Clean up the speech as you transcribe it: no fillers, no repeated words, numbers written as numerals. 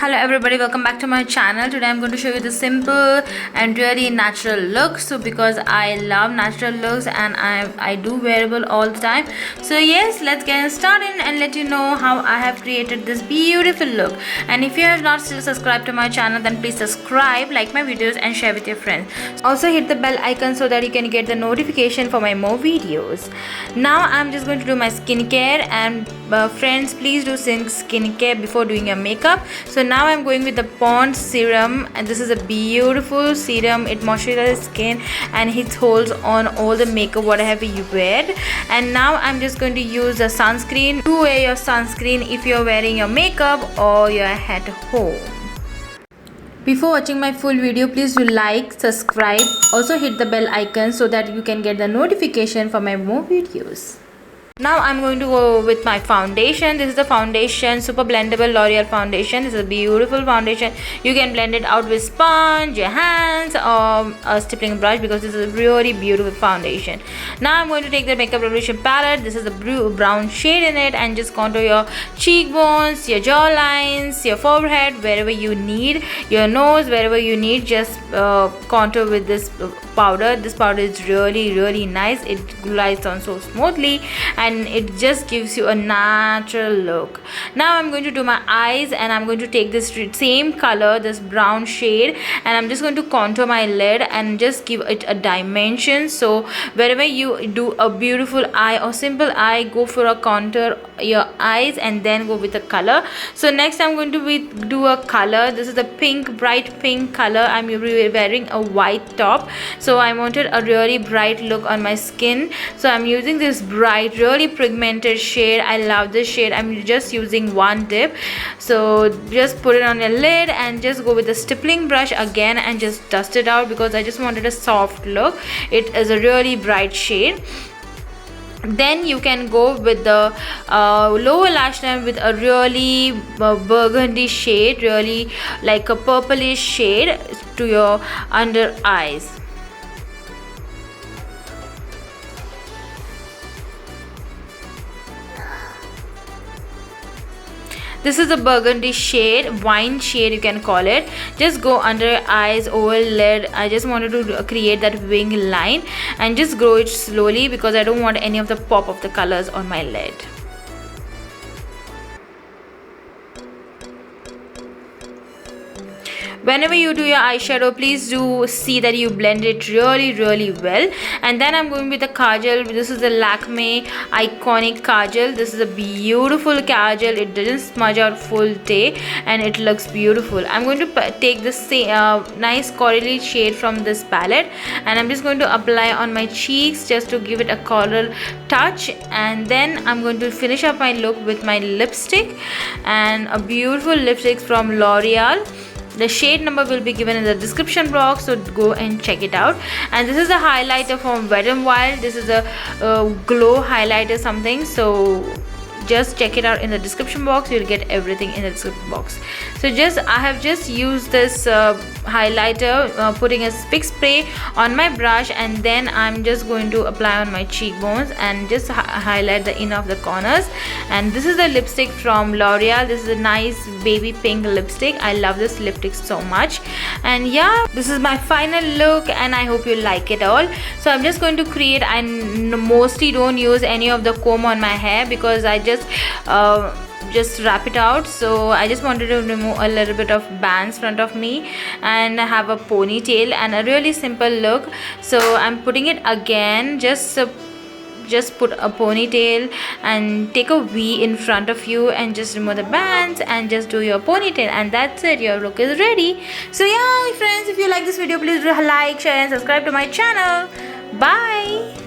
Hello everybody, welcome back to my channel. Today I'm going to show you the simple and really natural look. So because I love natural looks and I do wearable all the time, so yes, let's get started and let you know how I have created this beautiful look. And if you have not still subscribed to my channel, then please subscribe, like my videos and share with your friends. Also hit the bell icon so that you can get the notification for my more videos. Now I'm just going to do my skincare, and friends, please do skincare before doing your makeup. So now I'm going with the Pond serum, and this is a beautiful serum. It moisturizes skin and it holds on all the makeup whatever you wear. And now I'm just going to use the sunscreen. Do wear your sunscreen if you're wearing your makeup or you're at home. Before watching my full video, please do like, subscribe, also hit the bell icon so that you can get the notification for my more videos. Now I'm going to go with my foundation. This is the foundation Super Blendable L'Oreal foundation. This is a beautiful foundation. You can blend it out with sponge, your hands, or a stippling brush, because this is a really beautiful foundation. Now I'm going to take the Makeup Revolution palette. This is a brown shade in it, and just contour your cheekbones, your jawlines, your forehead, wherever you need, your nose, wherever you need. Just contour with this powder. This powder is really nice. It glides on so smoothly and it just gives you a natural look. Now I'm going to do my eyes, and I'm going to take this same color, this brown shade, and I'm just going to contour my lid and just give it a dimension. So wherever you do a beautiful eye or simple eye, go for a contour your eyes and then go with the color. So next I'm going to do a color. This is the pink, bright pink color. I'm wearing a white top, so I wanted a really bright look on my skin, so I'm using this bright, really pigmented shade. I love this shade. I'm just using one dip, so just put it on your lid and just go with the stippling brush again and just dust it out, because I just wanted a soft look. It is a really bright shade. Then you can go with the lower lash line with a really burgundy shade, really like a purplish shade to your under eyes. This is a burgundy shade, wine shade you can call it. Just go under your eyes, over lid. I just wanted to create that wing line and just grow it slowly, because I don't want any of the pop of the colors on my lid. Whenever you do your eyeshadow, please do see that you blend it really well. And then I'm going with the kajal. This is the Lakme iconic kajal. This is a beautiful kajal. It doesn't smudge out full day and it looks beautiful. I'm going to take this nice corally shade from this palette, and I'm just going to apply on my cheeks just to give it a coral touch. And then I'm going to finish up my look with my lipstick, and a beautiful lipstick from L'Oreal. The shade number will be given in the description box, so go and check it out. And this is a highlighter from Wet n Wild. This is a glow highlighter something, so just check it out in the description box. You'll get everything in the description box. So I have just used this highlighter, putting a big spray on my brush, and then I'm just going to apply on my cheekbones and just highlight the inner of the corners. And this is the lipstick from L'Oreal. This is a nice baby pink lipstick. I love this lipstick so much. And yeah, this is my final look, and I hope you like it all. So I'm just going to create, I mostly don't use any of the comb on my hair, because I just wrap it out. So I just wanted to remove a little bit of bands front of me and have a ponytail and a really simple look. So I'm putting it again. Just put a ponytail and take a V in front of you and just remove the bands and just do your ponytail, and that's it. Your look is ready. So yeah friends, if you like this video, please do like, share and subscribe to my channel. Bye.